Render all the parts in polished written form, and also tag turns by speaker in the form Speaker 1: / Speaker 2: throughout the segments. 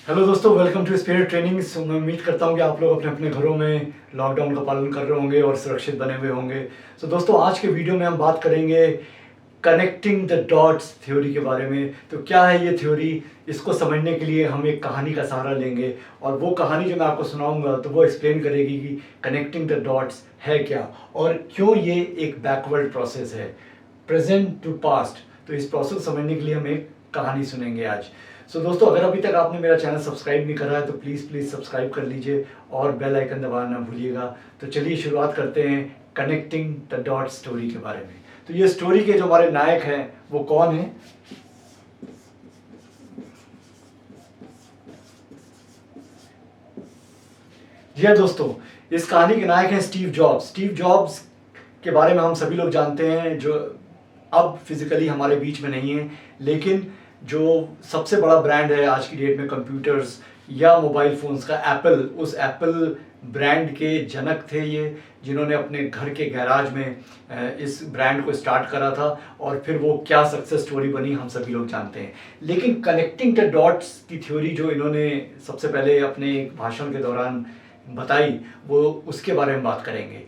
Speaker 1: Hello दोस्तों, welcome to spirit training. मैं उम्मीद करता हूँ कि आप लोग अपने अपने घरों में लॉकडाउन का पालन कर रहे होंगे और सुरक्षित बने हुए होंगे। दोस्तों, आज के वीडियो में हम बात करेंगे कनेक्टिंग द डॉट्स थ्योरी के बारे में। तो क्या है ये थ्योरी? इसको समझने के लिए हम एक कहानी का सहारा लेंगे और वो कहानी जो मैं आपको सुनाऊंगा तो वो एक्सप्लेन करेगी कि कनेक्टिंग द डॉट्स है क्या और क्यों ये एक बैकवर्ड प्रोसेस है, प्रेजेंट टू पास्ट। तो इस प्रोसेस समझने के लिए हम एक कहानी सुनेंगे आज। दोस्तों, अगर अभी तक आपने मेरा चैनल सब्सक्राइब नहीं करा है तो प्लीज़ सब्सक्राइब कर लीजिए और बेल आइकन दबाना ना भूलिएगा। तो चलिए शुरुआत करते हैं कनेक्टिंग द डॉट स्टोरी के बारे में। तो ये स्टोरी के जो हमारे नायक हैं वो कौन है? जी हाँ दोस्तों, इस कहानी के नायक हैं स्टीव जॉब्स। स्टीव जॉब्स के बारे में हम सभी लोग जानते हैं, जो अब फिजिकली हमारे बीच में नहीं है, लेकिन जो सबसे बड़ा ब्रांड है आज की डेट में कंप्यूटर्स या मोबाइल फ़ोन्स का, एप्पल, उस एप्पल ब्रांड के जनक थे ये, जिन्होंने अपने घर के गैराज में इस ब्रांड को स्टार्ट करा था और फिर वो क्या सक्सेस स्टोरी बनी हम सभी लोग जानते हैं। लेकिन कनेक्टिंग द डॉट्स की थ्योरी जो इन्होंने सबसे पहले अपने एक भाषण के दौरान बताई, वो उसके बारे में बात करेंगे।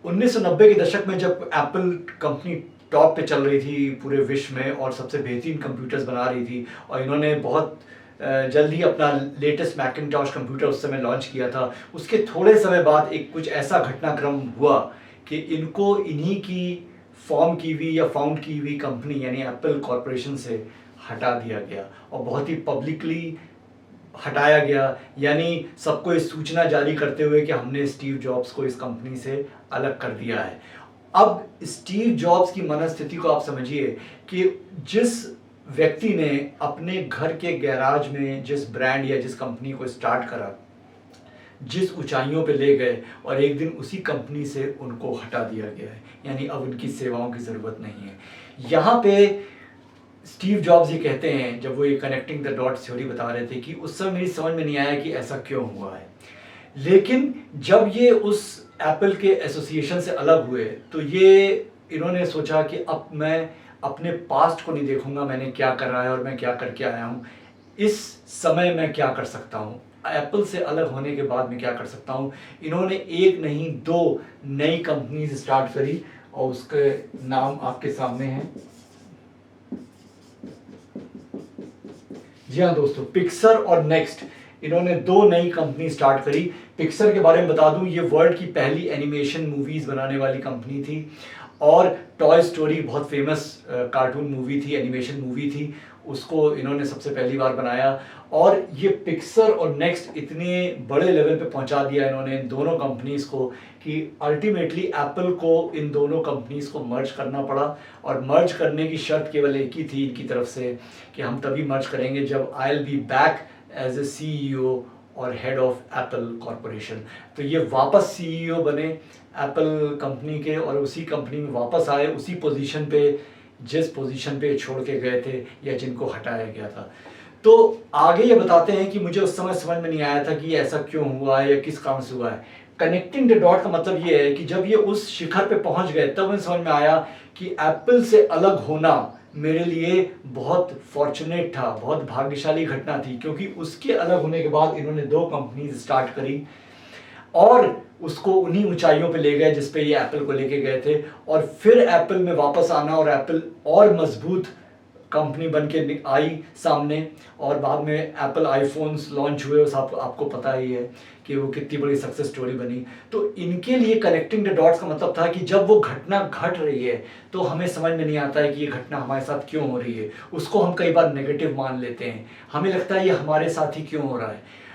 Speaker 1: 1990 के दशक में जब एप्पल कंपनी टॉप पे चल रही थी पूरे विश्व में और सबसे बेहतरीन कंप्यूटर्स बना रही थी और इन्होंने बहुत जल्दी अपना लेटेस्ट मैकिनटॉश कंप्यूटर उस समय लॉन्च किया था, उसके थोड़े समय बाद एक कुछ ऐसा घटनाक्रम हुआ कि इनको इन्हीं की फॉर्म की हुई या फाउंड की हुई कंपनी यानी एप्पल कॉरपोरेशन से हटा दिया गया और बहुत ही पब्लिकली हटाया गया, यानी सबको इस सूचना जारी करते हुए कि हमने स्टीव जॉब्स को इस कंपनी से अलग कर दिया है। अब स्टीव जॉब्स की मनस्थिति को आप समझिए कि जिस व्यक्ति ने अपने घर के गैराज में जिस ब्रांड या जिस कंपनी को स्टार्ट करा, जिस ऊंचाइयों पे ले गए और एक दिन उसी कंपनी से उनको हटा दिया गया है, यानी अब उनकी सेवाओं की ज़रूरत नहीं है। यहाँ पे स्टीव जॉब्स ये कहते हैं, जब वो ये कनेक्टिंग द डॉट्स थ्योरी बता रहे थे, कि उस समय मेरी समझ में नहीं आया कि ऐसा क्यों हुआ है, लेकिन जब ये उस एप्पल के एसोसिएशन से अलग हुए तो ये इन्होंने सोचा कि अब मैं अपने पास्ट को नहीं देखूंगा, मैंने क्या कर रहा है और मैं क्या करके आया हूँ, इस समय मैं क्या कर सकता हूँ, एप्पल से अलग होने के बाद मैं क्या कर सकता हूँ। इन्होंने एक नहीं दो नई कंपनीज स्टार्ट करी और उसके नाम आपके सामने हैं। जी हाँ दोस्तों, पिक्सर और नेक्स्ट, इन्होंने दो नई कंपनी स्टार्ट करी। पिक्सर के बारे में बता दूं, ये वर्ल्ड की पहली एनिमेशन मूवीज बनाने वाली कंपनी थी और टॉय स्टोरी बहुत फेमस कार्टून मूवी थी, एनिमेशन मूवी थी, उसको इन्होंने सबसे पहली बार बनाया और ये पिक्सर और नेक्स्ट इतने बड़े लेवल पे पहुंचा दिया इन्होंने इन दोनों कंपनीज को कि अल्टीमेटली एप्पल को इन दोनों कंपनीज को मर्ज करना पड़ा। और मर्ज करने की शर्त केवल एक ही थी इनकी तरफ से कि हम तभी मर्ज करेंगे जब I will be back as a CEO और हेड ऑफ एप्पल कॉरपोरेशन। तो ये वापस CEO बने एप्पल कंपनी के और उसी कंपनी में वापस आए, उसी पोजीशन पे जिस पोजीशन पे छोड़ के गए थे या जिनको हटाया गया था। तो आगे ये बताते हैं कि मुझे उस समय समझ में नहीं आया था कि ऐसा क्यों हुआ है या किस कारण से हुआ है। कनेक्टिंग द डॉट का मतलब ये है कि जब ये उस शिखर पे पहुंच गए तब मुझे समझ में आया कि एप्पल से अलग होना मेरे लिए बहुत फॉर्चुनेट था, बहुत भाग्यशाली घटना थी, क्योंकि उसके अलग होने के बाद इन्होंने दो कंपनीज स्टार्ट करी और उसको उन्हीं ऊंचाइयों पे ले गए जिस पे ये एप्पल को लेके गए थे और फिर एप्पल में वापस आना और एप्पल और मजबूत कंपनी बन के आई सामने और बाद में एप्पल आईफोन्स लॉन्च हुए, आपको पता ही है कि वो कितनी बड़ी सक्सेस स्टोरी बनी। तो इनके लिए कनेक्टिंग द डॉट्स का मतलब था कि जब वो घटना घट रही है तो हमें समझ में नहीं आता है कि ये घटना हमारे साथ क्यों हो रही है, उसको हम कई बार नेगेटिव मान लेते हैं, हमें लगता है ये हमारे साथ ही क्यों हो रहा है।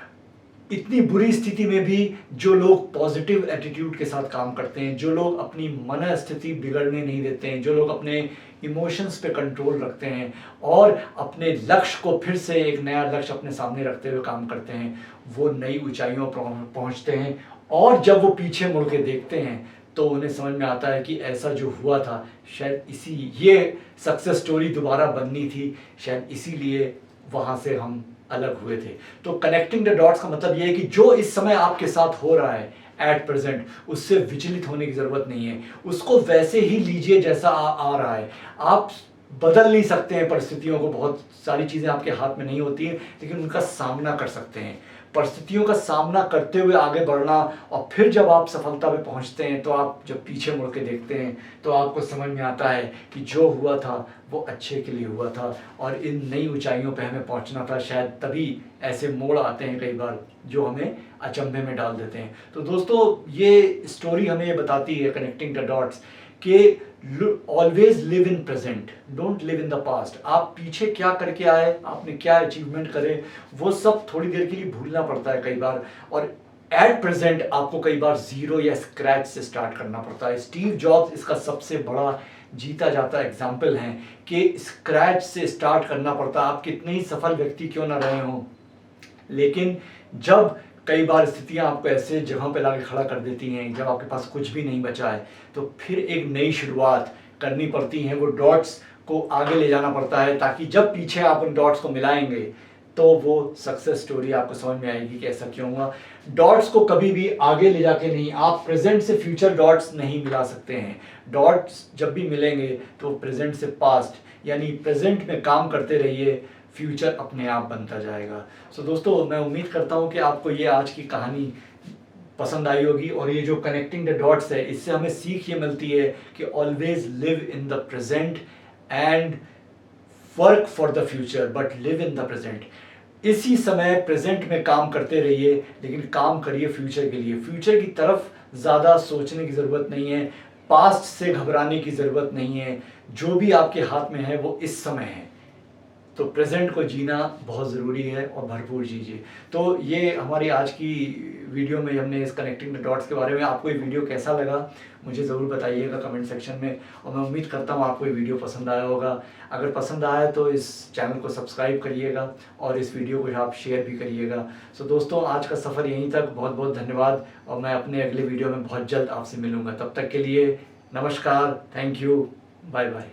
Speaker 1: इतनी बुरी स्थिति में भी जो लोग पॉजिटिव एटीट्यूड के साथ काम करते हैं, जो लोग अपनी मन स्थिति बिगड़ने नहीं देते हैं, जो लोग अपने इमोशंस पे कंट्रोल रखते हैं और अपने लक्ष्य को फिर से एक नया लक्ष्य अपने सामने रखते हुए काम करते हैं, वो नई ऊंचाइयों पर पहुंचते हैं। और जब वो पीछे मुड़ के देखते हैं तो उन्हें समझ में आता है कि ऐसा जो हुआ था शायद ये सक्सेस स्टोरी दोबारा बननी थी, शायद इसीलिए वहाँ से हम अलग हुए थे। तो कनेक्टिंग द डॉट्स का मतलब ये है कि जो इस समय आपके साथ हो रहा है एट प्रेजेंट, उससे विचलित होने की ज़रूरत नहीं है, उसको वैसे ही लीजिए जैसा आ रहा है। आप बदल नहीं सकते हैं परिस्थितियों को, बहुत सारी चीज़ें आपके हाथ में नहीं होती हैं, लेकिन उनका सामना कर सकते हैं। परिस्थितियों का सामना करते हुए आगे बढ़ना, और फिर जब आप सफलता पे पहुंचते हैं तो आप जब पीछे मुड़ के देखते हैं तो आपको समझ में आता है कि जो हुआ था वो अच्छे के लिए हुआ था, और इन नई ऊंचाइयों पे हमें पहुंचना था। शायद तभी ऐसे मोड़ आते हैं कई बार जो हमें अचंभे में डाल देते हैं। तो दोस्तों, ये स्टोरी हमें ये बताती है, कनेक्टिंग द डॉट्स, कि always live in present, don't live in the past. आप पीछे क्या करके आए, आपने क्या अचीवमेंट करे, वो सब थोड़ी देर के लिए भूलना पड़ता है कई बार, और एट प्रेजेंट आपको कई बार जीरो या स्क्रैच से स्टार्ट करना पड़ता है। स्टीव जॉब्स इसका सबसे बड़ा जीता जाता एग्जाम्पल हैं कि स्क्रैच से स्टार्ट करना पड़ता है। आप कितने ही सफल व्यक्ति क्यों ना रहे हों, लेकिन जब कई बार स्थितियां आपको ऐसे जगहों पे लाके खड़ा कर देती हैं जब आपके पास कुछ भी नहीं बचा है, तो फिर एक नई शुरुआत करनी पड़ती है। वो डॉट्स को आगे ले जाना पड़ता है, ताकि जब पीछे आप उन डॉट्स को मिलाएंगे तो वो सक्सेस स्टोरी आपको समझ में आएगी कि ऐसा क्यों हुआ। डॉट्स को कभी भी आगे ले जाके नहीं, आप प्रेजेंट से फ्यूचर डॉट्स नहीं मिला सकते हैं। डॉट्स जब भी मिलेंगे तो प्रेजेंट से पास्ट, यानी प्रेजेंट में काम करते रहिए, फ्यूचर अपने आप बनता जाएगा। सो दोस्तों, मैं उम्मीद करता हूँ कि आपको ये आज की कहानी पसंद आई होगी, और ये जो कनेक्टिंग द डॉट्स है, इससे हमें सीख ये मिलती है कि always live in the present and work for the future, but live in the present. इसी समय प्रेजेंट में काम करते रहिए, लेकिन काम करिए फ्यूचर के लिए। फ्यूचर की तरफ ज़्यादा सोचने की ज़रूरत नहीं है, पास्ट से घबराने की ज़रूरत नहीं है। जो भी आपके हाथ में है वो इस समय है, तो प्रेजेंट को जीना बहुत ज़रूरी है और भरपूर जीजिए। तो ये हमारी आज की वीडियो में हमने इस कनेक्टिंग द डॉट्स के बारे में, आपको ये वीडियो कैसा लगा मुझे ज़रूर बताइएगा कमेंट सेक्शन में, और मैं उम्मीद करता हूँ आपको ये वीडियो पसंद आया होगा। अगर पसंद आया तो इस चैनल को सब्सक्राइब करिएगा और इस वीडियो को आप शेयर भी करिएगा। सो दोस्तों, आज का सफ़र यहीं तक। बहुत बहुत धन्यवाद, और मैं अपने अगले वीडियो में बहुत जल्द आपसे मिलूँगा। तब तक के लिए नमस्कार, थैंक यू, बाय बाय।